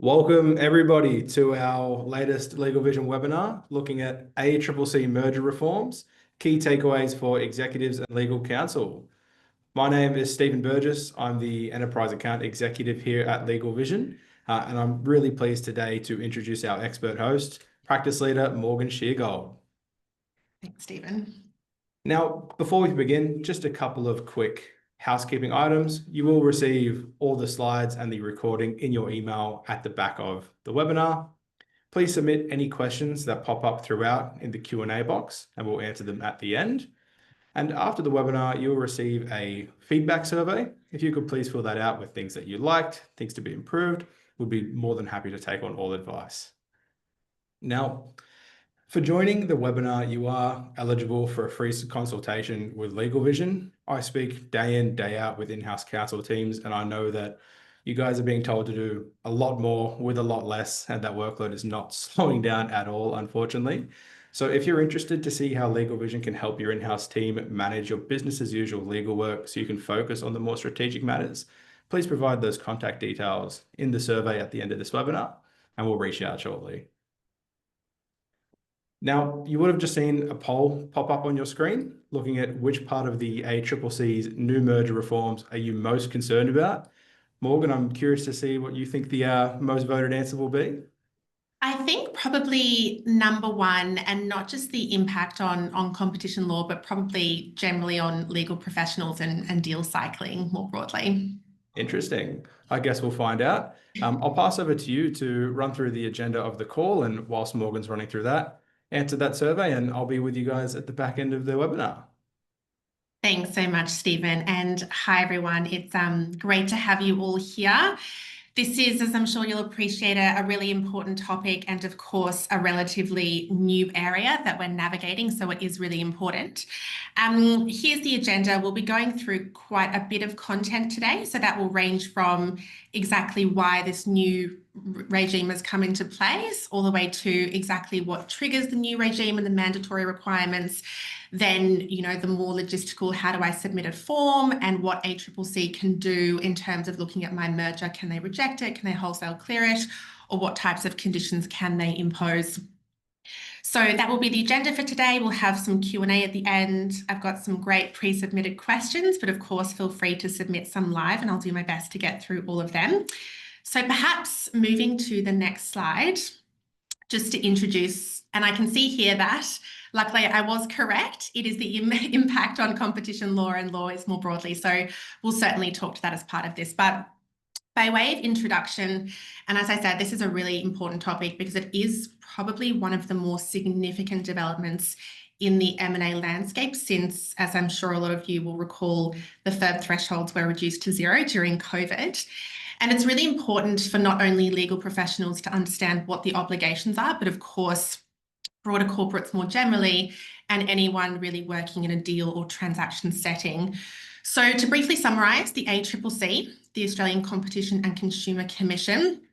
Welcome everybody to our latest LegalVision webinar looking at ACCC merger reforms, key takeaways for executives and legal counsel. My name is Stephen Burgess. I'm the Enterprise Account Executive here at LegalVision, and I'm really pleased today to introduce our expert host, Practice Leader Morgan Sheargold. Thanks, Stephen. Now, before we begin, just a couple of quick housekeeping items. You will receive all the slides and the recording in your email at the back of the webinar. Please submit any questions that pop up throughout in the Q&A box, and we'll answer them at the end. And after the webinar, you'll receive a feedback survey. If you could please fill that out with things that you liked, things to be improved, we'd be more than happy to take on all advice. Now, for joining the webinar, you are eligible for a free consultation with LegalVision. I speak day in, day out with in-house counsel teams, and I know that you guys are being told to do a lot more with a lot less, and that workload is not slowing down at all, unfortunately. So if you're interested to see how LegalVision can help your in-house team manage your business as usual legal work so you can focus on the more strategic matters, please provide those contact details in the survey at the end of this webinar, and we'll reach out shortly. Now, you would have just seen a poll pop up on your screen looking at which part of the ACCC's new merger reforms are you most concerned about. Morgan, I'm curious to see what you think the most voted answer will be. I think probably number one, and not just the impact on competition law, but probably generally on legal professionals and deal cycling more broadly. Interesting. I guess we'll find out. I'll pass over to you to run through the agenda of the call, and whilst Morgan's running through that, answer that survey, and I'll be with you guys at the back end of the webinar. Thanks so much, Stephen. And hi, everyone. It's great to have you all here. This is, as I'm sure you'll appreciate, a really important topic and, of course, a relatively new area that we're navigating, so it is really important. Here's the agenda. We'll be going through quite a bit of content today, so that will range from exactly why this new regime has come into place all the way to exactly what triggers the new regime and the mandatory requirements. Then, the more logistical, how do I submit a form and what ACCC can do in terms of looking at my merger. Can they reject it? Can they wholesale clear it? Or what types of conditions can they impose? So that will be the agenda for today. We'll have some Q&A at the end. I've got some great pre-submitted questions, but of course, feel free to submit some live and I'll do my best to get through all of them. So perhaps moving to the next slide, just to introduce, and I can see here that luckily I was correct. It is the impact on competition law and lawyers more broadly. So we'll certainly talk to that as part of this. But by way of introduction, and as I said, this is a really important topic because it is probably one of the more significant developments in the M&A landscape since, as I'm sure a lot of you will recall, the FIRB thresholds were reduced to 0 during COVID. And it's really important for not only legal professionals to understand what the obligations are, but of course, broader corporates more generally, and anyone really working in a deal or transaction setting. So to briefly summarise, the ACCC, the Australian Competition and Consumer Commission,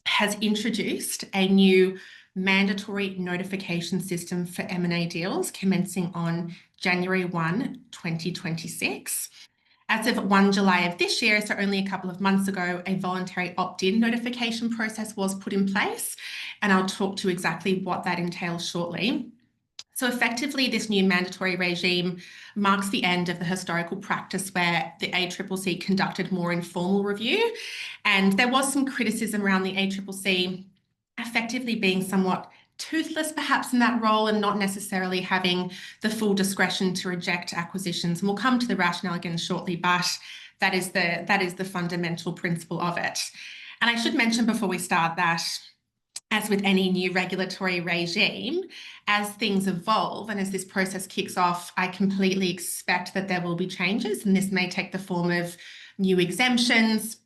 has introduced a new mandatory notification system for M&A deals commencing on January 1, 2026. As of 1 July of this year, so only a couple of months ago, a voluntary opt-in notification process was put in place, and I'll talk to exactly what that entails shortly. So effectively, this new mandatory regime marks the end of the historical practice where the ACCC conducted more informal review, and there was some criticism around the ACCC effectively being somewhat toothless perhaps in that role and not necessarily having the full discretion to reject acquisitions. And we'll come to the rationale again shortly, but that is the fundamental principle of it. And I should mention before we start that, as with any new regulatory regime, as things evolve and as this process kicks off, I completely expect that there will be changes, and this may take the form of new exemptions,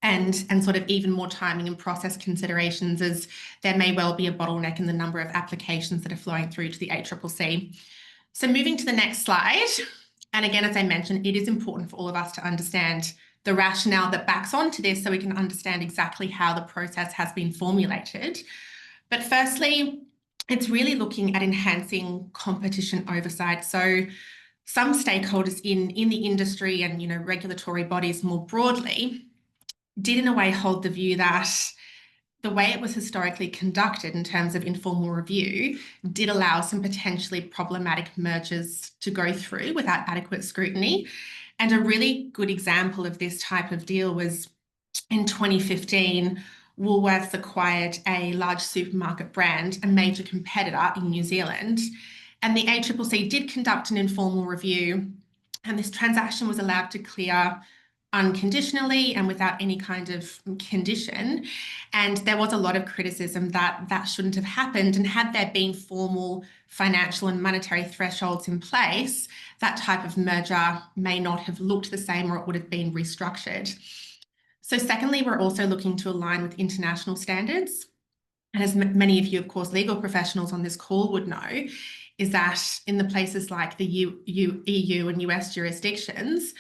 and sort of even more timing and process considerations, as there may well be a bottleneck in the number of applications that are flowing through to the ACCC. So moving to the next slide, and again, as I mentioned, it is important for all of us to understand the rationale that backs onto this so we can understand exactly how the process has been formulated. But firstly, it's really looking at enhancing competition oversight. So some stakeholders in the industry and regulatory bodies more broadly did in a way hold the view that the way it was historically conducted in terms of informal review did allow some potentially problematic mergers to go through without adequate scrutiny. And a really good example of this type of deal was in 2015, Woolworths acquired a large supermarket brand, a major competitor in New Zealand. And the ACCC did conduct an informal review, and this transaction was allowed to clear unconditionally and without any kind of condition. And there was a lot of criticism that that shouldn't have happened. And had there been formal financial and monetary thresholds in place, that type of merger may not have looked the same, or it would have been restructured. So secondly, we're also looking to align with international standards. And as many of you, of course, legal professionals on this call would know, is that in the places like the EU and US jurisdictions,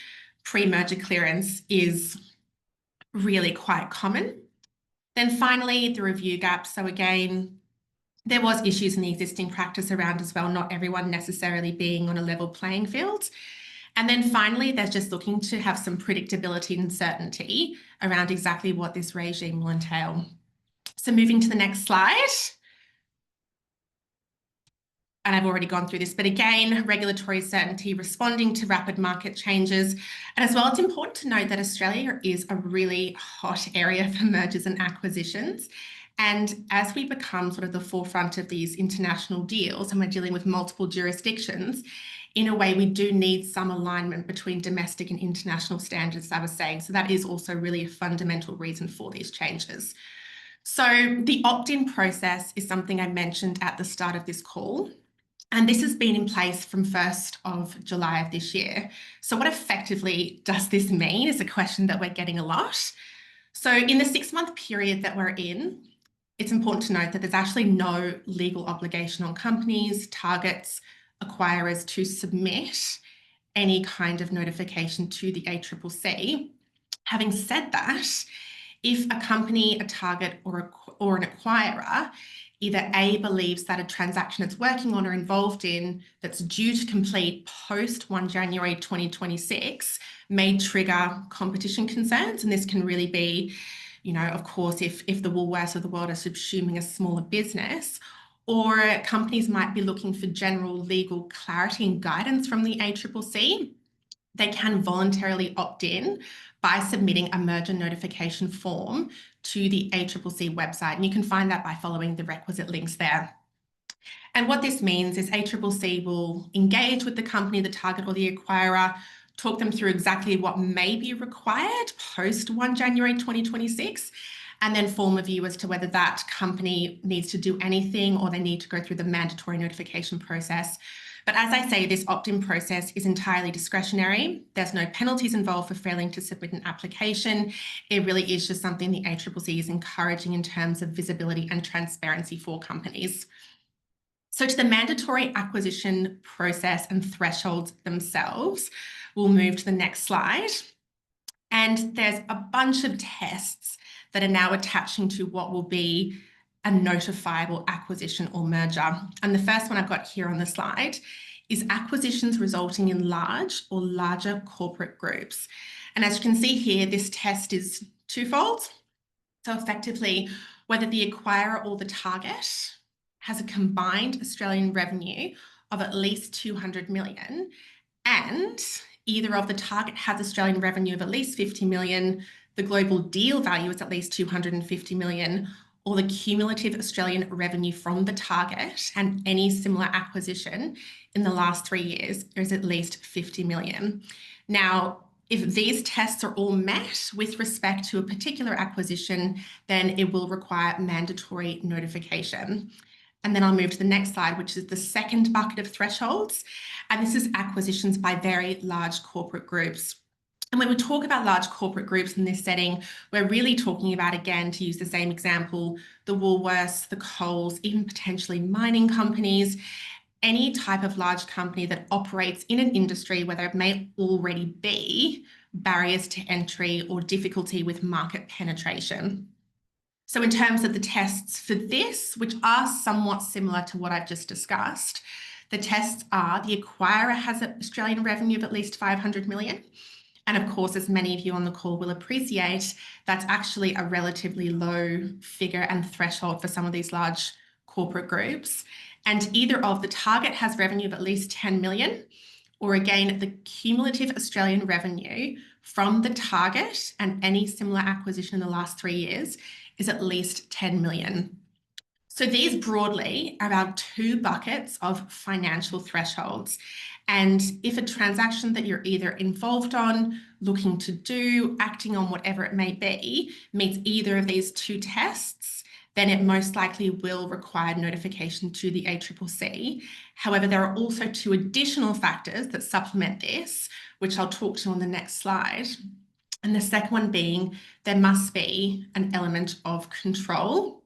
pre-merger clearance is really quite common. Then finally, the review gap. So again, there was issues in the existing practice around as well, not everyone necessarily being on a level playing field. And then finally, there's just looking to have some predictability and certainty around exactly what this regime will entail. So moving to the next slide. And I've already gone through this, but again, regulatory certainty, responding to rapid market changes. And as well, it's important to note that Australia is a really hot area for mergers and acquisitions. And as we become sort of the forefront of these international deals and we're dealing with multiple jurisdictions, in a way, we do need some alignment between domestic and international standards, as I was saying. So that is also really a fundamental reason for these changes. So the opt-in process is something I mentioned at the start of this call. And this has been in place from 1st of July of this year. So what effectively does this mean is a question that we're getting a lot. So in the 6-month period that we're in, it's important to note that there's actually no legal obligation on companies, targets, acquirers to submit any kind of notification to the ACCC. Having said that, if a company, a target, or an acquirer either A, believes that a transaction it's working on or involved in that's due to complete post 1 January 2026 may trigger competition concerns. And this can really be, you know, of course, if the Woolworths of the world are subsuming a smaller business, or companies might be looking for general legal clarity and guidance from the ACCC, they can voluntarily opt in by submitting a merger notification form to the ACCC website. And you can find that by following the requisite links there. And what this means is ACCC will engage with the company, the target, or the acquirer, talk them through exactly what may be required post 1 January 2026, and then form a view as to whether that company needs to do anything or they need to go through the mandatory notification process. But as I say, this opt-in process is entirely discretionary. There's no penalties involved for failing to submit an application. It really is just something the ACCC is encouraging in terms of visibility and transparency for companies. So to the mandatory acquisition process and thresholds themselves, we'll move to the next slide. And there's a bunch of tests that are now attaching to what will be a notifiable acquisition or merger. And the first one I've got here on the slide is acquisitions resulting in large or larger corporate groups. And as you can see here, this test is twofold. So effectively, whether the acquirer or the target has a combined Australian revenue of at least 200 million, and either of the target has Australian revenue of at least 50 million, the global deal value is at least 250 million, or the cumulative Australian revenue from the target and any similar acquisition in the last 3 years is at least 50 million. Now, if these tests are all met with respect to a particular acquisition, then it will require mandatory notification. And then I'll move to the next slide, which is the second bucket of thresholds. And this is acquisitions by very large corporate groups. And when we talk about large corporate groups in this setting, we're really talking about, again, to use the same example, the Woolworths, the Coles, even potentially mining companies, any type of large company that operates in an industry where there may already be barriers to entry or difficulty with market penetration. So in terms of the tests for this, which are somewhat similar to what I've just discussed, the tests are the acquirer has an Australian revenue of at least 500 million. And of course, as many of you on the call will appreciate, that's actually a relatively low figure and threshold for some of these large corporate groups. And either of the target has revenue of at least 10 million, or again, the cumulative Australian revenue from the target and any similar acquisition in the last 3 years is at least 10 million. So these broadly are our two buckets of financial thresholds. And if a transaction that you're either involved on, looking to do, acting on, whatever it may be, meets either of these two tests, then it most likely will require notification to the ACCC. However, there are also two additional factors that supplement this, which I'll talk to on the next slide. And the second one being there must be an element of control.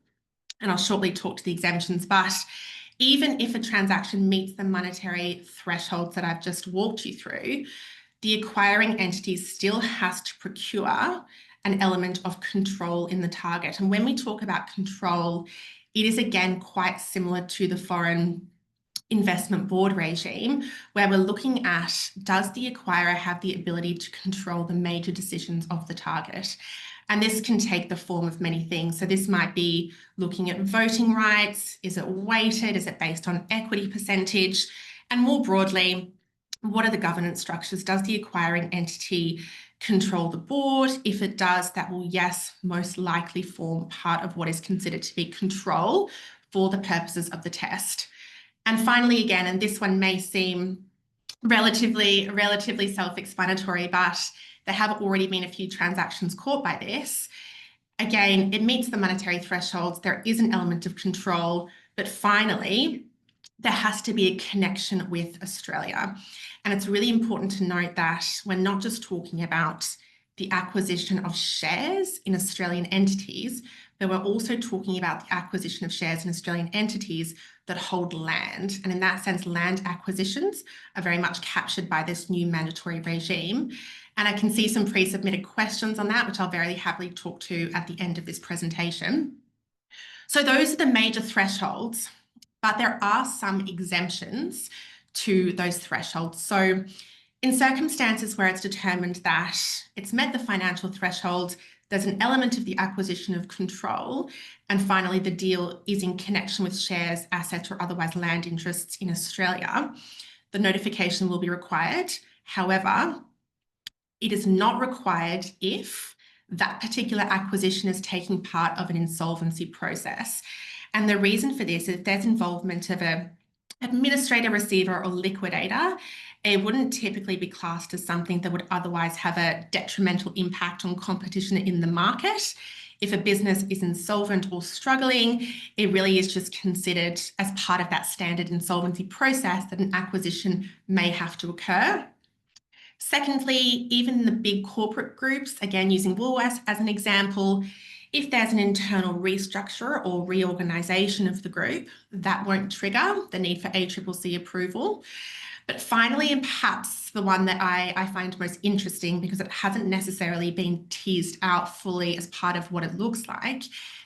And I'll shortly talk to the exemptions, but even if a transaction meets the monetary thresholds that I've just walked you through, the acquiring entity still has to procure an element of control in the target. And when we talk about control, it is again quite similar to the foreign investment board regime, where we're looking at, does the acquirer have the ability to control the major decisions of the target? And this can take the form of many things. So this might be looking at voting rights. Is it weighted? Is it based on equity percentage? And more broadly, what are the governance structures? Does the acquiring entity control the board? If it does, that will, yes, most likely form part of what is considered to be control for the purposes of the test. And finally, again, and this one may seem relatively self-explanatory, but there have already been a few transactions caught by this. Again, it meets the monetary thresholds. There is an element of control, but finally, there has to be a connection with Australia. And it's really important to note that we're not just talking about the acquisition of shares in Australian entities, but we're also talking about the acquisition of shares in Australian entities that hold land. And in that sense, land acquisitions are very much captured by this new mandatory regime. And I can see some pre-submitted questions on that, which I'll very happily talk to at the end of this presentation. So those are the major thresholds, but there are some exemptions to those thresholds. So in circumstances where it's determined that it's met the financial threshold, there's an element of the acquisition of control, and finally the deal is in connection with shares, assets, or otherwise land interests in Australia, the notification will be required. However, it is not required if that particular acquisition is taking part of an insolvency process. And the reason for this is if there's involvement of an administrator, receiver, or liquidator, it wouldn't typically be classed as something that would otherwise have a detrimental impact on competition in the market. If a business is insolvent or struggling, it really is just considered as part of that standard insolvency process that an acquisition may have to occur. Secondly, even the big corporate groups, again, using Woolworths as an example, if there's an internal restructure or reorganisation of the group, that won't trigger the need for ACCC approval. But finally, and perhaps the one that I find most interesting because it hasn't necessarily been teased out fully as part of what it looks like,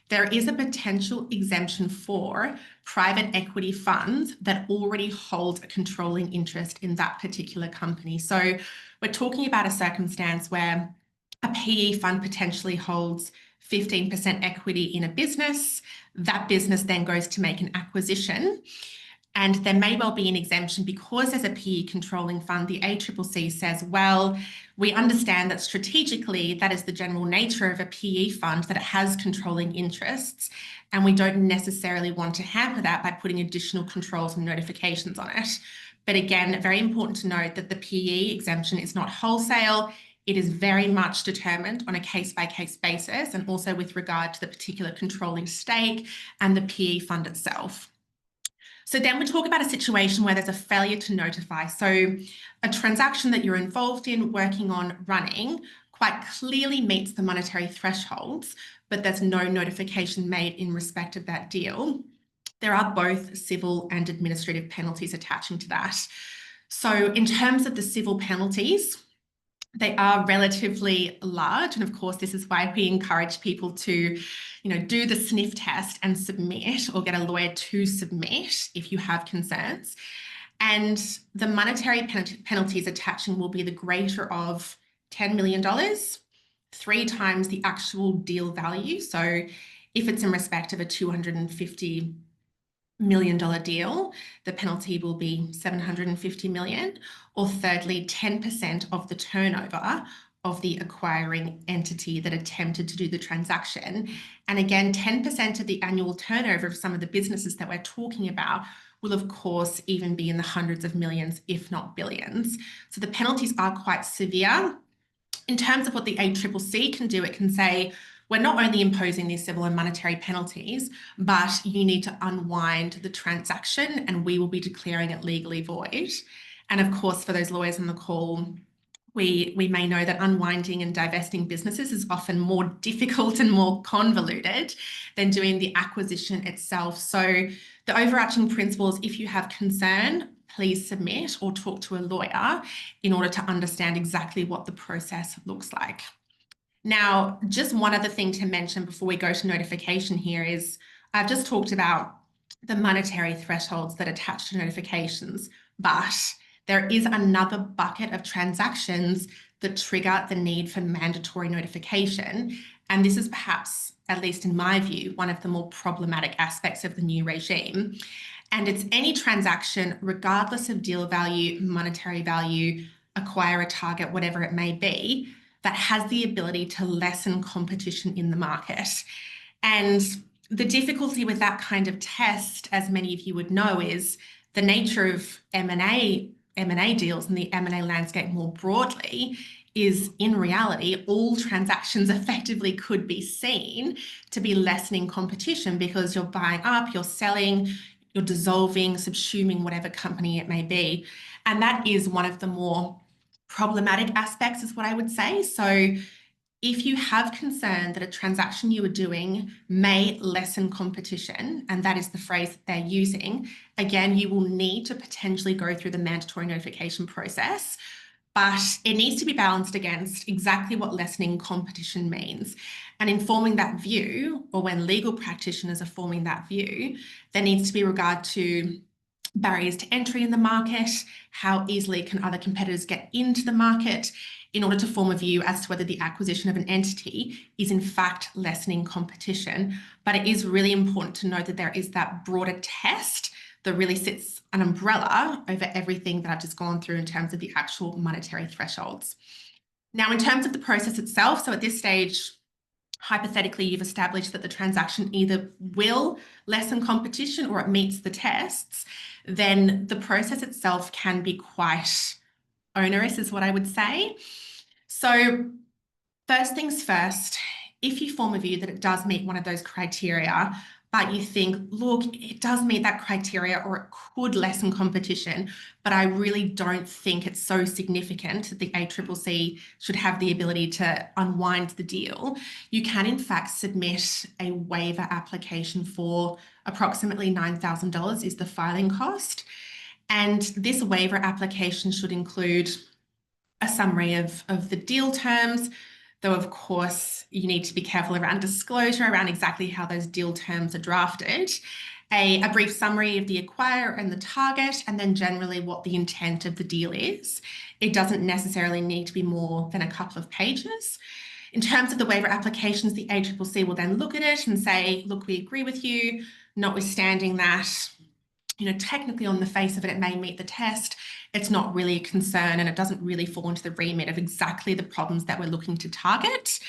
there is a potential exemption for private equity funds that already hold a controlling interest in that particular company. So we're talking about a circumstance where a PE fund potentially holds 15% equity in a business. That business then goes to make an acquisition. And there may well be an exemption because there's a PE controlling fund. The ACCC says, well, we understand that strategically that is the general nature of a PE fund, that it has controlling interests, and we don't necessarily want to hamper that by putting additional controls and notifications on it. But again, very important to note that the PE exemption is not wholesale. It is very much determined on a case-by-case basis, and also with regard to the particular controlling stake and the PE fund itself. So then we talk about a situation where there's a failure to notify. So a transaction that you're involved in, working on, running, quite clearly meets the monetary thresholds, but there's no notification made in respect of that deal. There are both civil and administrative penalties attaching to that. So in terms of the civil penalties, they are relatively large. And of course, this is why we encourage people to, do the sniff test and submit, or get a lawyer to submit if you have concerns. And the monetary penalties attaching will be the greater of $10 million, 3 times the actual deal value. So if it's in respect of a $250 million deal, the penalty will be $750 million, or thirdly, 10% of the turnover of the acquiring entity that attempted to do the transaction. And again, 10% of the annual turnover of some of the businesses that we're talking about will of course even be in the hundreds of millions, if not billions. So the penalties are quite severe. In terms of what the ACCC can do, it can say, we're not only imposing these civil and monetary penalties, but you need to unwind the transaction and we will be declaring it legally void. And of course, for those lawyers on the call, we may know that unwinding and divesting businesses is often more difficult and more convoluted than doing the acquisition itself. So the overarching principle is, if you have concern, please submit or talk to a lawyer in order to understand exactly what the process looks like. Now, just one other thing to mention before we go to notification here is, I've just talked about the monetary thresholds that attach to notifications, but there is another bucket of transactions that trigger the need for mandatory notification. And this is perhaps, at least in my view, one of the more problematic aspects of the new regime. And it's any transaction, regardless of deal value, monetary value, acquire a target, whatever it may be, that has the ability to lessen competition in the market. And the difficulty with that kind of test, as many of you would know, is the nature of M&A deals and the M&A landscape more broadly is, in reality, all transactions effectively could be seen to be lessening competition, because you're buying up, you're selling, you're dissolving, subsuming whatever company it may be. And that is one of the more problematic aspects, is what I would say. So if you have concern that a transaction you are doing may lessen competition, and that is the phrase that they're using, again, you will need to potentially go through the mandatory notification process, but it needs to be balanced against exactly what lessening competition means. And in forming that view, or when legal practitioners are forming that view, there needs to be regard to barriers to entry in the market, how easily can other competitors get into the market, in order to form a view as to whether the acquisition of an entity is in fact lessening competition. But it is really important to note that there is that broader test that really sits an umbrella over everything that I've just gone through in terms of the actual monetary thresholds. Now, in terms of the process itself, so at this stage, hypothetically, you've established that the transaction either will lessen competition or it meets the tests, then the process itself can be quite onerous, is what I would say. So first things first, if you form a view that it does meet one of those criteria, but you think, look, it does meet that criteria or it could lessen competition, but I really don't think it's so significant that the ACCC should have the ability to unwind the deal, you can in fact submit a waiver application for approximately $9,000 is the filing cost. And this waiver application should include a summary of the deal terms, though of course you need to be careful around disclosure around exactly how those deal terms are drafted, a brief summary of the acquirer and the target, and then generally what the intent of the deal is. It doesn't necessarily need to be more than a couple of pages. In terms of the waiver applications, the ACCC will then look at it and say, look, we agree with you, notwithstanding that, technically on the face of it, it may meet the test. It's not really a concern and it doesn't really fall into the remit of exactly the problems that we're looking to target.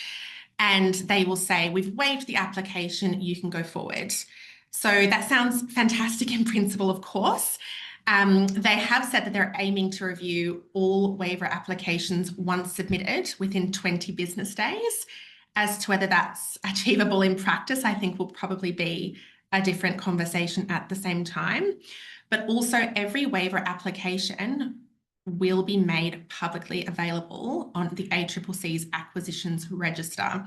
And they will say, we've waived the application, you can go forward. So that sounds fantastic in principle, of course. They have said that they're aiming to review all waiver applications once submitted within 20 business days. As to whether that's achievable in practice, I think will probably be a different conversation at the same time. But also every waiver application will be made publicly available on the ACCC's acquisitions register.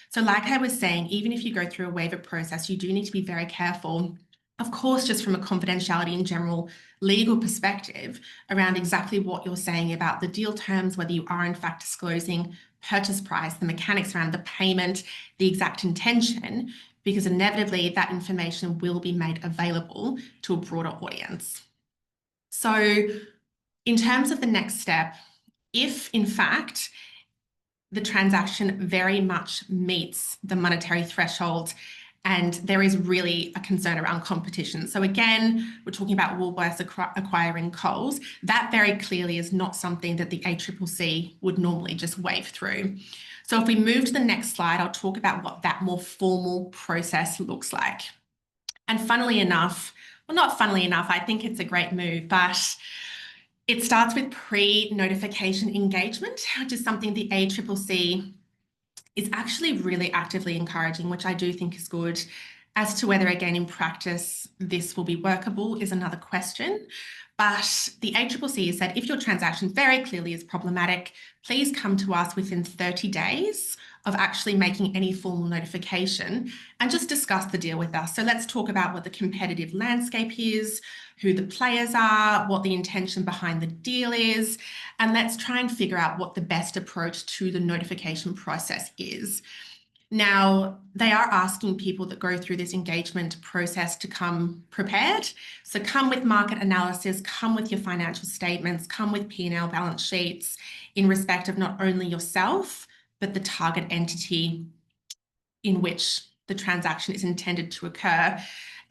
So like I was saying, even if you go through a waiver process, you do need to be very careful, of course, just from a confidentiality and general legal perspective around exactly what you're saying about the deal terms, whether you are in fact disclosing purchase price, the mechanics around the payment, the exact intention, because inevitably that information will be made available to a broader audience. So in terms of the next step, if in fact the transaction very much meets the monetary threshold, and there is really a concern around competition. So again, we're talking about Woolworths acquiring Coles. That very clearly is not something that the ACCC would normally just wave through. So if we move to the next slide, I'll talk about what that more formal process looks like. And funnily enough, well, not funnily enough, I think it's a great move, but it starts with pre-notification engagement, which is something the ACCC is actually really actively encouraging, which I do think is good. As to whether, again, in practice, this will be workable is another question. But the ACCC has said if your transaction very clearly is problematic, please come to us within 30 days of actually making any formal notification and just discuss the deal with us. So let's talk about what the competitive landscape is, who the players are, what the intention behind the deal is, and let's try and figure out what the best approach to the notification process is. Now, they are asking people that go through this engagement process to come prepared. So come with market analysis, come with your financial statements, come with P&L balance sheets in respect of not only yourself, but the target entity in which the transaction is intended to occur.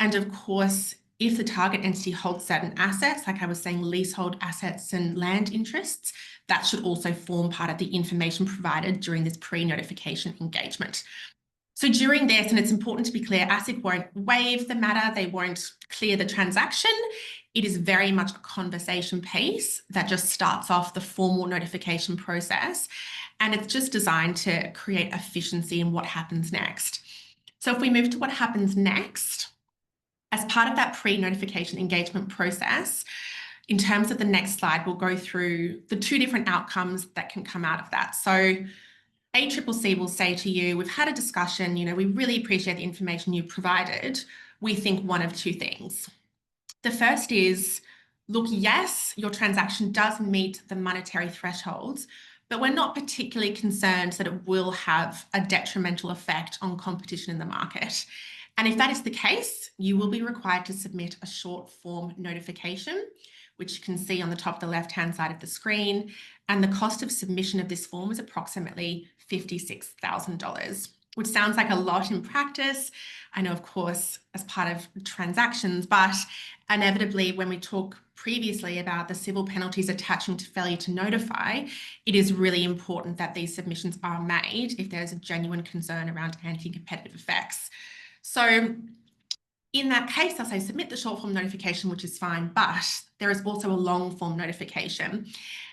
And of course, if the target entity holds certain assets, like I was saying, leasehold assets and land interests, that should also form part of the information provided during this pre-notification engagement. So during this, and it's important to be clear, ASIC won't waive the matter, they won't clear the transaction. It is very much a conversation piece that just starts off the formal notification process, and it's just designed to create efficiency in what happens next. So if we move to what happens next, as part of that pre-notification engagement process, in terms of the next slide, we'll go through the two different outcomes that can come out of that. So ACCC will say to you, we've had a discussion, we really appreciate the information you provided. We think one of two things. The first is, look, yes, your transaction does meet the monetary thresholds, but we're not particularly concerned that it will have a detrimental effect on competition in the market. And if that is the case, you will be required to submit a short form notification, which you can see on the top of the left-hand side of the screen. And the cost of submission of this form is approximately $56,000, which sounds like a lot in practice. I know, of course, as part of transactions, but inevitably, when we talk previously about the civil penalties attaching to failure to notify, it is really important that these submissions are made if there's a genuine concern around anti-competitive effects. So in that case, I'll say submit the short form notification, which is fine, but there is also a long form notification.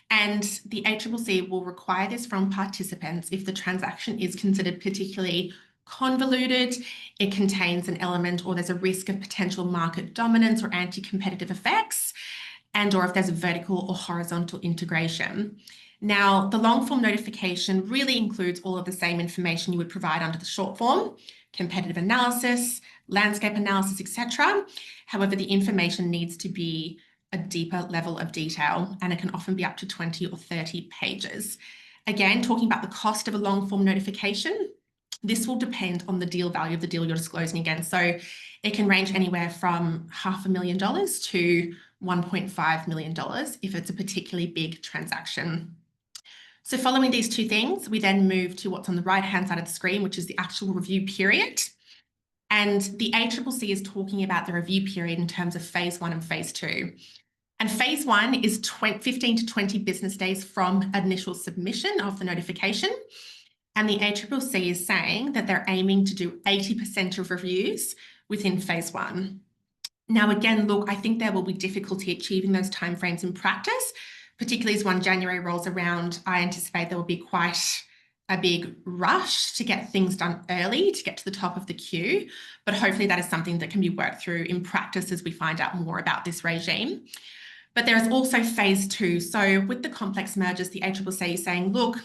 And the ACCC will require this from participants if the transaction is considered particularly convoluted, it contains an element or there's a risk of potential market dominance or anti-competitive effects, and or if there's a vertical or horizontal integration. Now, the long form notification really includes all of the same information you would provide under the short form, competitive analysis, landscape analysis, etc. However, the information needs to be a deeper level of detail, and it can often be up to 20 or 30 pages. Again, talking about the cost of a long form notification, this will depend on the deal value of the deal you're disclosing against. So it can range anywhere from $500,000 to $1.5 million if it's a particularly big transaction. So following these two things, we then move to what's on the right-hand side of the screen, which is the actual review period. And the ACCC is talking about the review period in terms of phase 1 and phase 2. And phase 1 is 15 to 20 business days from initial submission of the notification. And the ACCC is saying that they're aiming to do 80% of reviews within phase 1. Now, again, look, I think there will be difficulty achieving those timeframes in practice, particularly as 1 January rolls around. I anticipate there will be quite a big rush to get things done early to get to the top of the queue, but hopefully that is something that can be worked through in practice as we find out more about this regime. But there is also phase 2. So with the complex mergers, the ACCC is saying, look,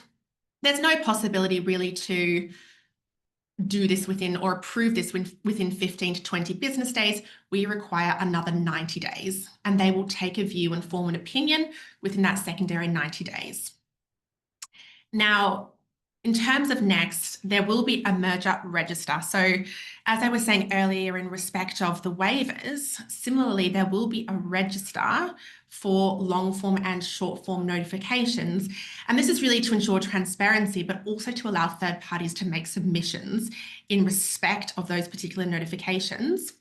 there's no possibility really to do this within or approve this within 15 to 20 business days. We require another 90 days, and they will take a view and form an opinion within that secondary 90 days. Now, In terms of next, there will be a merger register. So as I was saying earlier, in respect of the waivers, similarly, there will be a register for long form and short form notifications. And this is really to ensure transparency, but also to allow third parties to make submissions in respect of those particular notifications.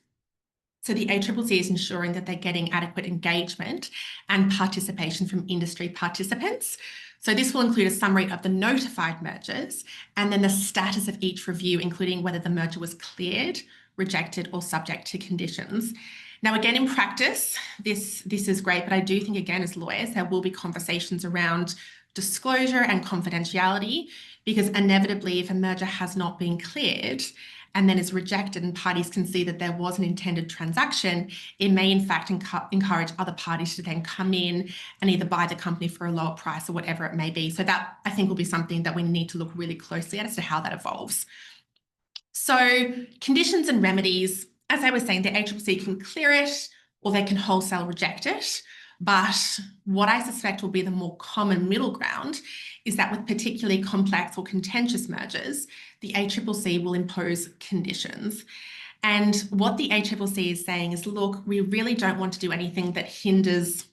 So the ACCC is ensuring that they're getting adequate engagement and participation from industry participants. So this will include a summary of the notified mergers and then the status of each review, including whether the merger was cleared, rejected, or subject to conditions. Now, again, in practice, this is great, but I do think, again, as lawyers, there will be conversations around disclosure and confidentiality, because inevitably, if a merger has not been cleared and then is rejected and parties can see that there was an intended transaction, it may in fact encourage other parties to then come in and either buy the company for a lower price or whatever it may be. So that, I think, will be something that we need to look really closely at as to how that evolves. So conditions and remedies, as I was saying, the ACCC can clear it or they can wholesale reject it. But what I suspect will be the more common middle ground is that with particularly complex or contentious mergers, the ACCC will impose conditions. And what the ACCC is saying is, look, we really don't want to do anything that hinders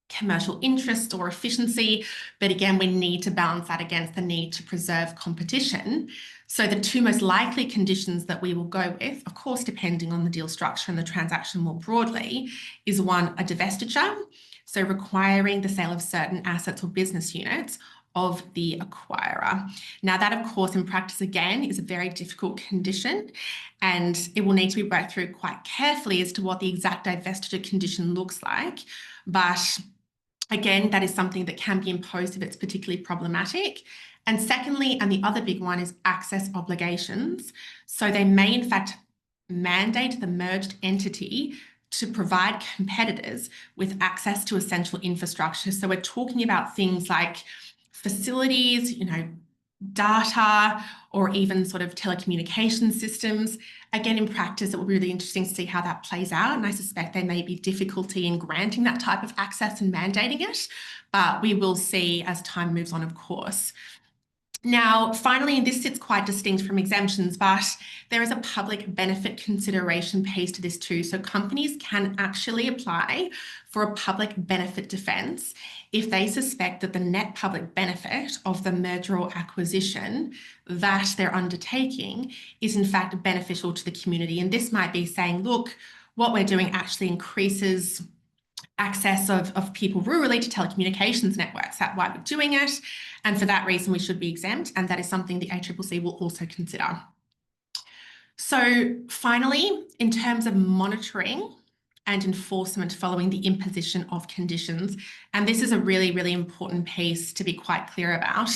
commercial interest or efficiency, but again, we need to balance that against the need to preserve competition. So the two most likely conditions that we will go with, of course, depending on the deal structure and the transaction more broadly, is one, a divestiture, so requiring the sale of certain assets or business units of the acquirer. Now that, of course, in practice, again, is a very difficult condition, and it will need to be worked through quite carefully as to what the exact divestiture condition looks like. But again, that is something that can be imposed if it's particularly problematic. And secondly, and the other big one, is access obligations. So they may in fact mandate the merged entity to provide competitors with access to essential infrastructure. So we're talking about things like facilities, data, or even sort of telecommunication systems. Again, in practice, it will be really interesting to see how that plays out. And I suspect there may be difficulty in granting that type of access and mandating it, but we will see as time moves on, of course. Now, finally, and this sits quite distinct from exemptions, but there is a public benefit consideration piece to this too. So companies can actually apply for a public benefit defence if they suspect that the net public benefit of the merger or acquisition that they're undertaking is in fact beneficial to the community. And this might be saying, look, what we're doing actually increases access of people rurally to telecommunications networks. That's why we're doing it. And for that reason, we should be exempt. And that is something the ACCC will also consider. So finally, in terms of monitoring and enforcement following the imposition of conditions, and this is a really, really important piece to be quite clear about.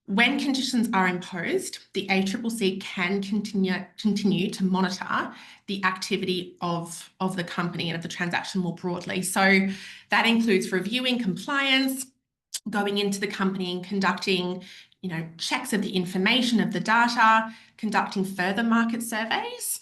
When conditions are imposed, the ACCC can continue to monitor the activity of the company and of the transaction more broadly. So that includes reviewing compliance, going into the company and conducting, checks of the information of the data, conducting further market surveys,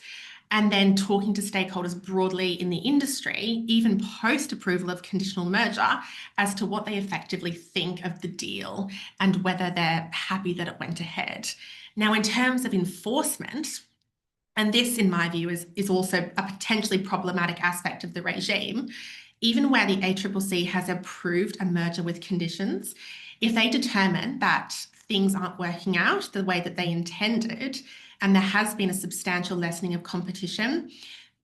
and then talking to stakeholders broadly in the industry, even post-approval of conditional merger, as to what they effectively think of the deal and whether they're happy that it went ahead. Now, in terms of enforcement, and this, in my view, is also a potentially problematic aspect of the regime, even where the ACCC has approved a merger with conditions, if they determine that things aren't working out the way that they intended, and there has been a substantial lessening of competition,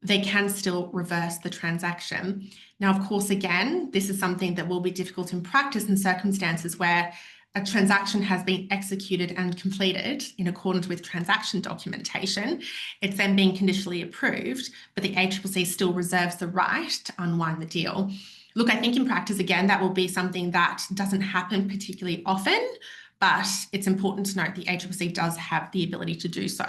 they can still reverse the transaction. Now, of course, again, this is something that will be difficult in practice in circumstances where a transaction has been executed and completed in accordance with transaction documentation. It's then being conditionally approved, but the ACCC still reserves the right to unwind the deal. Look, I think in practice, again, that will be something that doesn't happen particularly often, but it's important to note the ACCC does have the ability to do so.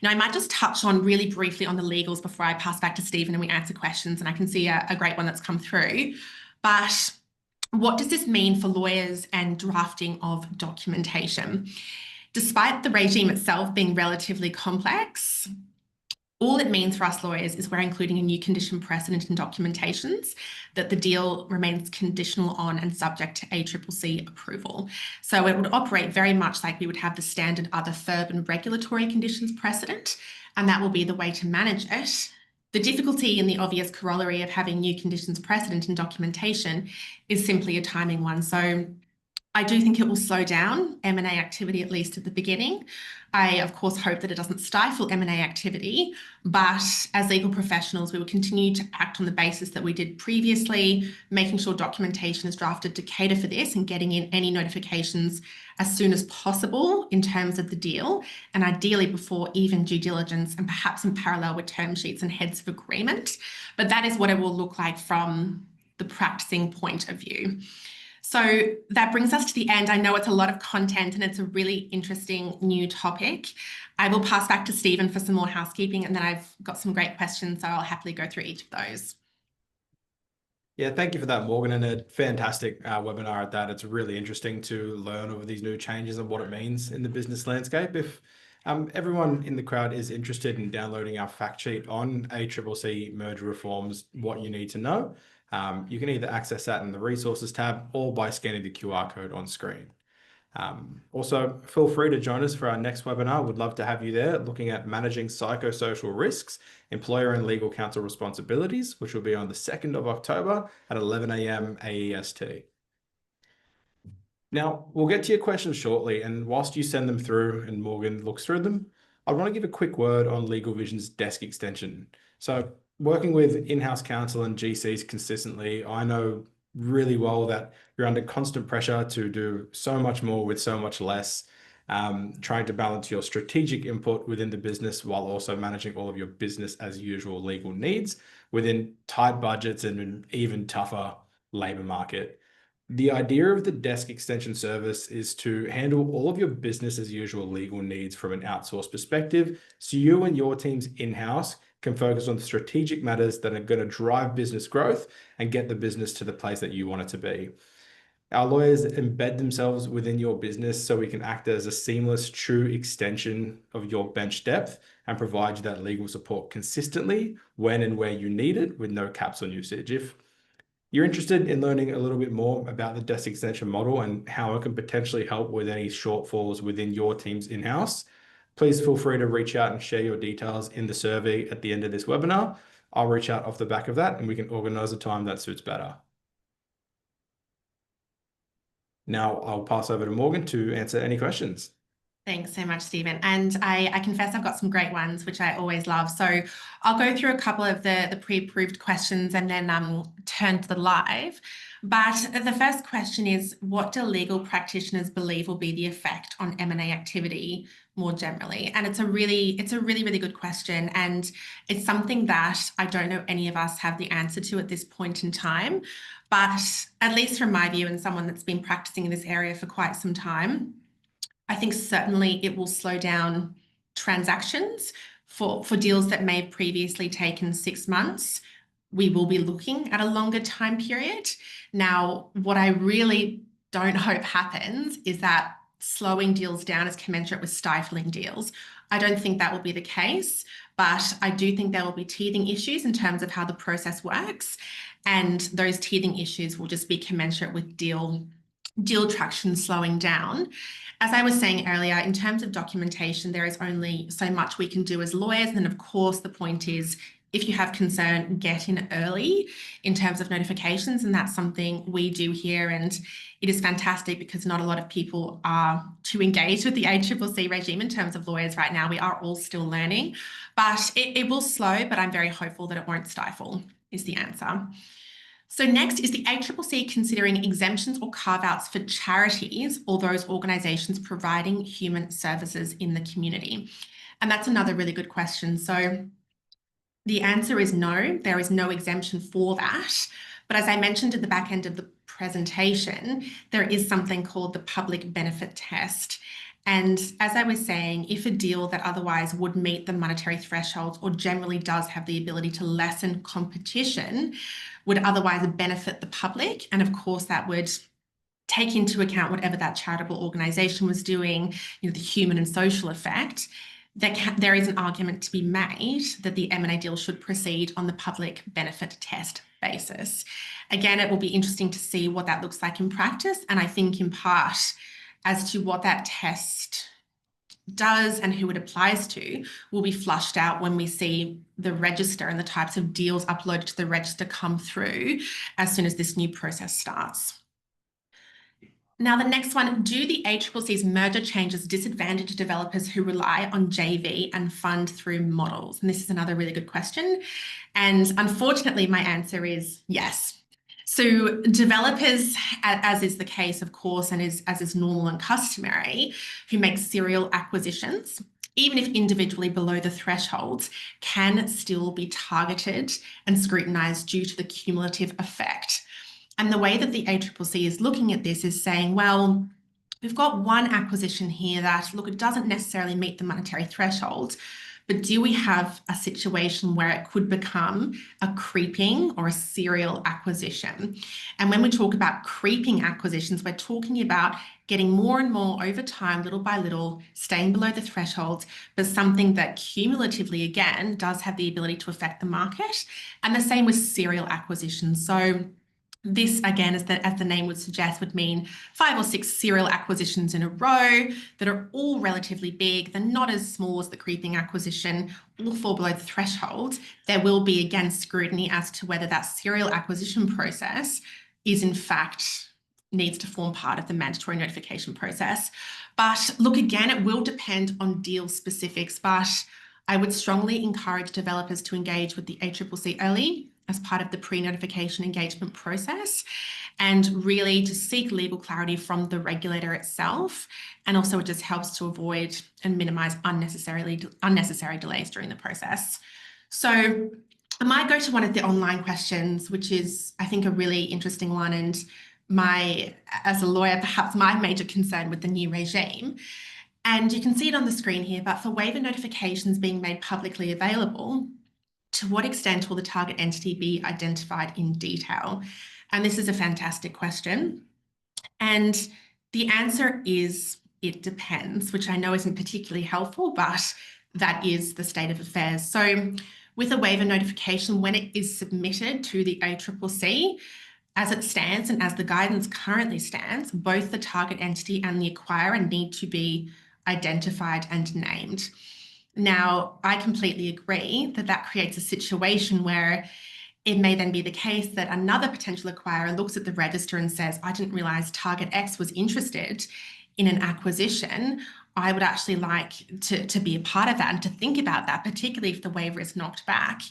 Now, I might just touch on really briefly on the legals before I pass back to Stephen and we answer questions, and I can see a great one that's come through. But what does this mean for lawyers and drafting of documentation? Despite the regime itself being relatively complex, All it means for us lawyers is we're including a new condition precedent in documentations that the deal remains conditional on and subject to ACCC approval. So it would operate very much like we would have the standard other FIRB and regulatory conditions precedent, and that will be the way to manage it. The difficulty and the obvious corollary of having new conditions precedent in documentation is simply a timing one. So I do think it will slow down M&A activity, at least at the beginning. I, of course, hope that it doesn't stifle M&A activity, but as legal professionals, we will continue to act on the basis that we did previously, making sure documentation is drafted to cater for this and getting in any notifications as soon as possible in terms of the deal, and ideally before even due diligence and perhaps in parallel with term sheets and heads of agreement. But that is what it will look like from the practicing point of view. So that brings us to the end. I know it's a lot of content and it's a really interesting new topic. I will pass back to Stephen for some more housekeeping, and then I've got some great questions, so I'll happily go through each of those. Yeah, thank you for that, Morgan, and a fantastic webinar at that. It's really interesting to learn over these new changes and what it means in the business landscape. If everyone in the crowd is interested in downloading our fact sheet on ACCC merger reforms, what you need to know, you can either access that in the resources tab or by scanning the QR code on screen. Also, feel free to join us for our next webinar. We'd love to have you there, looking at managing psychosocial risks, employer and legal counsel responsibilities, which will be on the 2nd of October at 11 a.m. AEST. Now, we'll get to your questions shortly, and whilst you send them through and Morgan looks through them, I want to give a quick word on LegalVision's desk extension. So working with in-house counsel and GCs consistently, I know really well that you're under constant pressure to do so much more with so much less, trying to balance your strategic input within the business while also managing all of your business as usual legal needs within tight budgets and an even tougher labor market. The idea of the desk extension service is to handle all of your business as usual legal needs from an outsourced perspective, so you and your teams in-house can focus on the strategic matters that are going to drive business growth and get the business to the place that you want it to be. Our lawyers embed themselves within your business so we can act as a seamless, true extension of your bench depth and provide you that legal support consistently when and where you need it with no caps on usage. If you're interested in learning a little bit more about the desk extension model and how it can potentially help with any shortfalls within your teams in-house, please feel free to reach out and share your details in the survey at the end of this webinar. I'll reach out off the back of that and we can organize a time that suits better. Now I'll pass over to Morgan to answer any questions. Thanks so much, Stephen. And I confess I've got some great ones, which I always love. So I'll go through a couple of the pre-approved questions and then turn to the live. But the first question is, what do legal practitioners believe will be the effect on M&A activity more generally? And it's a really, really good question. And it's something that I don't know any of us have the answer to at this point in time. But at least from my view and someone that's been practicing in this area for quite some time, I think certainly it will slow down transactions for deals that may have previously taken 6 months. We will be looking at a longer time period. Now, what I really don't hope happens is that slowing deals down is commensurate with stifling deals. I don't think that will be the case, but I do think there will be teething issues in terms of how the process works. And those teething issues will just be commensurate with deal traction slowing down. As I was saying earlier, in terms of documentation, there is only so much we can do as lawyers. And of course, the point is, if you have concern, get in early in terms of notifications. And that's something we do here. And it is fantastic because not a lot of people are too engaged with the ACCC regime in terms of lawyers right now. We are all still learning, but it will slow, but I'm very hopeful that it won't stifle, is the answer. So next, is the ACCC considering exemptions or carve-outs for charities or those organisations providing human services in the community? And that's another really good question. So the answer is no, there is no exemption for that. But as I mentioned at the back end of the presentation, there is something called the public benefit test. And as I was saying, if a deal that otherwise would meet the monetary thresholds or generally does have the ability to lessen competition would otherwise benefit the public, and of course that would take into account whatever that charitable organisation was doing, the human and social effect, there is an argument to be made that the M&A deal should proceed on the public benefit test basis. Again, it will be interesting to see what that looks like in practice, and I think in part as to what that test does and who it applies to will be flushed out when we see the register and the types of deals uploaded to the register come through as soon as this new process starts. Now, the next one, do the ACCC's merger changes disadvantage developers who rely on JV and fund through models? And this is another really good question. And unfortunately, my answer is yes. So developers, as is the case, of course, and as is normal and customary, who make serial acquisitions, even if individually below the thresholds, can still be targeted and scrutinised due to the cumulative effect. And the way that the ACCC is looking at this is saying, well, we've got one acquisition here that, look, it doesn't necessarily meet the monetary threshold, but do we have a situation where it could become a creeping or a serial acquisition? And when we talk about creeping acquisitions, we're talking about getting more and more over time, little by little, staying below the threshold, but something that cumulatively, again, does have the ability to affect the market. And the same with serial acquisitions. So this, again, as the name would suggest, would mean 5 or 6 serial acquisitions in a row that are all relatively big. They're not as small as the creeping acquisition, all fall below the threshold. There will be, again, scrutiny as to whether that serial acquisition process is, in fact, needs to form part of the mandatory notification process. But look, again, it will depend on deal specifics, but I would strongly encourage developers to engage with the ACCC early as part of the pre-notification engagement process, and really to seek legal clarity from the regulator itself. And also it just helps to avoid and minimise unnecessary delays during the process. So I might go to one of the online questions, which is, I think, a really interesting one, and as a lawyer, perhaps my major concern with the new regime. And you can see it on the screen here, but for waiver notifications being made publicly available, to what extent will the target entity be identified in detail? And this is a fantastic question. And the answer is it depends, which I know isn't particularly helpful, but that is the state of affairs. So with a waiver notification, when it is submitted to the ACCC, as it stands and as the guidance currently stands, both the target entity and the acquirer need to be identified and named. Now, I completely agree that that creates a situation where it may then be the case that another potential acquirer looks at the register and says, I didn't realise target X was interested in an acquisition. I would actually like to be a part of that and to think about that, particularly if the waiver is knocked back.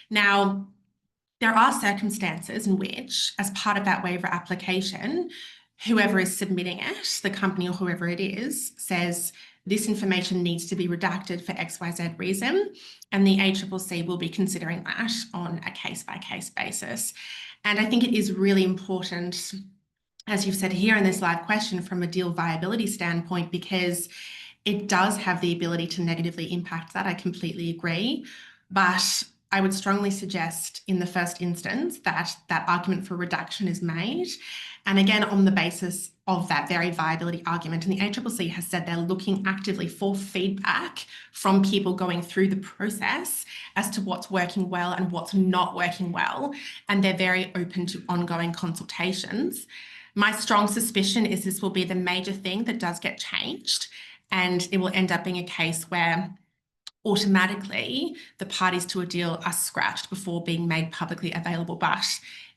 Now, there are circumstances in which, as part of that waiver application, whoever is submitting it, the company or whoever it is, says, this information needs to be redacted for XYZ reason, and the ACCC will be considering that on a case-by-case basis. And I think it is really important, as you've said here in this live question, from a deal viability standpoint, because it does have the ability to negatively impact that. I completely agree. But I would strongly suggest in the first instance that that argument for reduction is made. And again, on the basis of that very viability argument, and the ACCC has said they're looking actively for feedback from people going through the process as to what's working well and what's not working well. And they're very open to ongoing consultations. My strong suspicion is this will be the major thing that does get changed, and it will end up being a case where automatically the parties to a deal are scratched before being made publicly available. But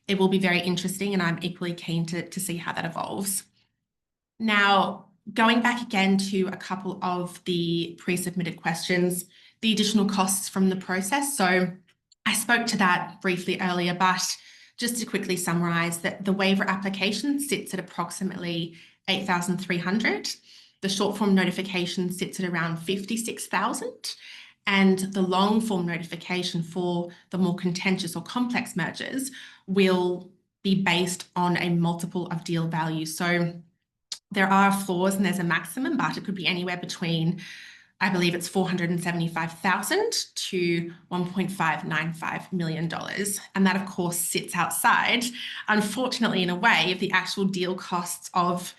it will be very interesting, and I'm equally keen to see how that evolves. Now, going back again to a couple of the pre-submitted questions, the additional costs from the process. So I spoke to that briefly earlier, but just to quickly summarise, that the waiver application sits at approximately $8,300. The short form notification sits at around $56,000. And the long form notification for the more contentious or complex mergers will be based on a multiple of deal value. So there are floors and there's a maximum, but it could be anywhere between, I believe it's $475,000 to $1.595 million. And that, of course, sits outside, unfortunately, in a way, of the actual deal costs of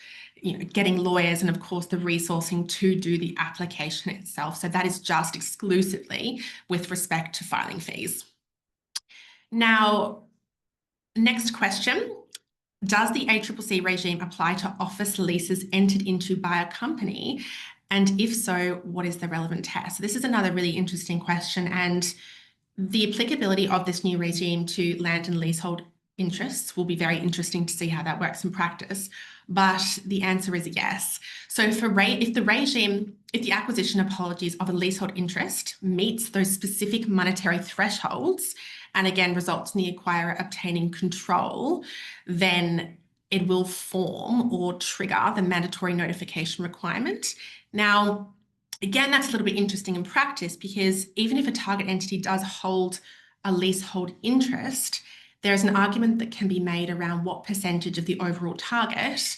getting lawyers and of course the resourcing to do the application itself. So that is just exclusively with respect to filing fees. Now, next question. Does the ACCC regime apply to office leases entered into by a company? And if so, what is the relevant test? So this is another really interesting question, and the applicability of this new regime to land and leasehold interests will be very interesting to see how that works in practice. But the answer is yes. So if the acquisition, of a leasehold interest meets those specific monetary thresholds, and again results in the acquirer obtaining control, then it will form or trigger the mandatory notification requirement. Now, again, that's a little bit interesting in practice, because even if a target entity does hold a leasehold interest, there's an argument that can be made around what percentage of the overall target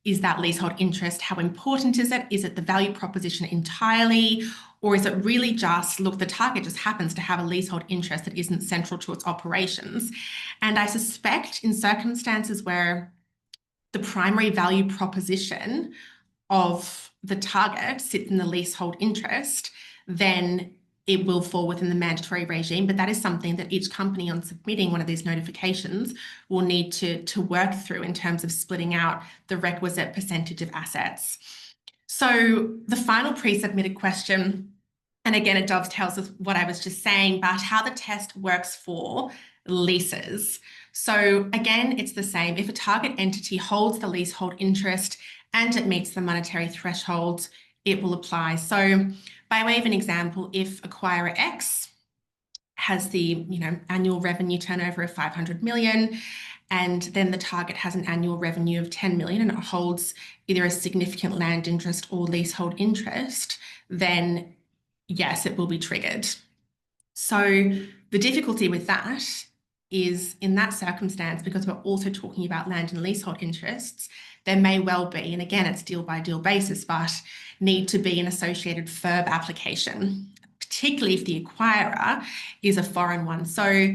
is that leasehold interest. How important is it? Is it the value proposition entirely? Or is it really just, look, the target just happens to have a leasehold interest that isn't central to its operations? And I suspect in circumstances where the primary value proposition of the target sits in the leasehold interest, then it will fall within the mandatory regime. But that is something that each company on submitting one of these notifications will need to work through in terms of splitting out the requisite percentage of assets. So the final pre-submitted question, and again, it dovetails with what I was just saying, but how the test works for leases. So again, it's the same. If a target entity holds the leasehold interest and it meets the monetary thresholds, it will apply. So by way of an example, if acquirer X has the annual revenue turnover of 500 million, and then the target has an annual revenue of 10 million and it holds either a significant land interest or leasehold interest, then yes, it will be triggered. So the difficulty with that is, in that circumstance, because we're also talking about land and leasehold interests, there may well be, and again, it's deal by deal basis, but need to be an associated FIRB application, particularly if the acquirer is a foreign one. So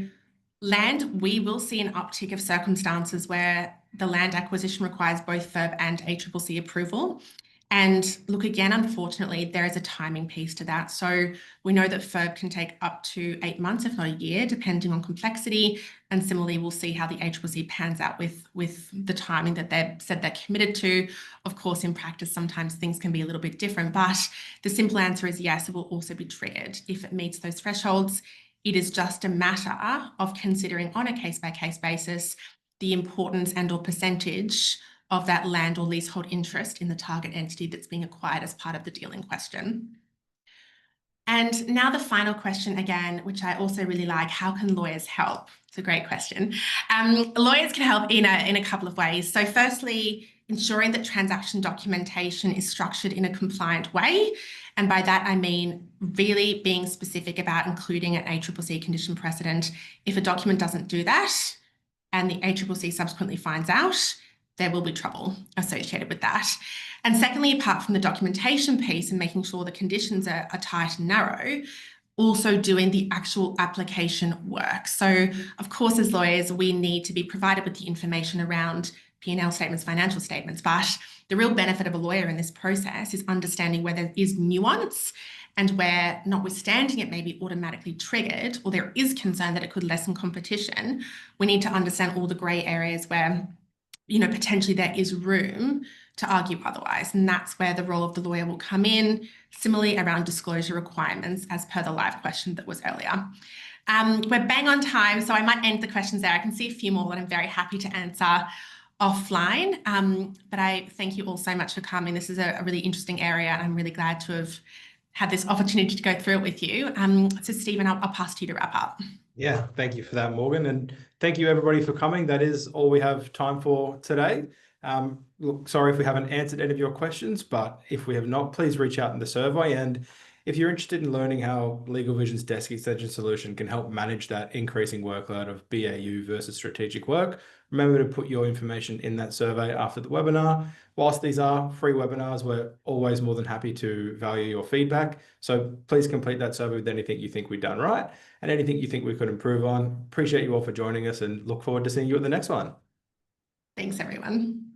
land, we will see an uptick of circumstances where the land acquisition requires both FIRB and ACCC approval. And look, again, unfortunately, there is a timing piece to that. So we know that FIRB can take up to 8 months, if not a year, depending on complexity. And similarly, we'll see how the ACCC pans out with the timing that they've said they're committed to. Of course, in practice, sometimes things can be a little bit different, but the simple answer is yes, it will also be triggered if it meets those thresholds. It is just a matter of considering on a case-by-case basis the importance and or percentage of that land or leasehold interest in the target entity that's being acquired as part of the deal in question. And now the final question again, which I also really like: how can lawyers help? It's a great question. Lawyers can help in a couple of ways. So firstly, ensuring that transaction documentation is structured in a compliant way. And by that, I mean really being specific about including an ACCC condition precedent. If a document doesn't do that and the ACCC subsequently finds out, there will be trouble associated with that. And secondly, apart from the documentation piece and making sure the conditions are tight and narrow, also doing the actual application work. So of course, as lawyers, we need to be provided with the information around P&L statements, financial statements, but the real benefit of a lawyer in this process is understanding where there is nuance and where, notwithstanding it may be automatically triggered, or there is concern that it could lessen competition, we need to understand all the grey areas where potentially there is room to argue otherwise. And that's where the role of the lawyer will come in, similarly around disclosure requirements, as per the live question that was earlier. We're bang on time, so I might end the questions there. I can see a few more that I'm very happy to answer offline. But I thank you all so much for coming. This is a really interesting area, and I'm really glad to have had this opportunity to go through it with you. So Stephen, I'll pass to you to wrap up. Yeah, thank you for that, Morgan. And thank you everybody for coming. That is all we have time for today. Look, sorry if we haven't answered any of your questions, but if we have not, please reach out in the survey. And if you're interested in learning how LegalVision's desk extension solution can help manage that increasing workload of BAU versus strategic work, remember to put your information in that survey after the webinar. Whilst these are free webinars, we're always more than happy to value your feedback. So please complete that survey with anything you think we've done right and anything you think we could improve on. Appreciate you all for joining us and look forward to seeing you at the next one. Thanks, everyone.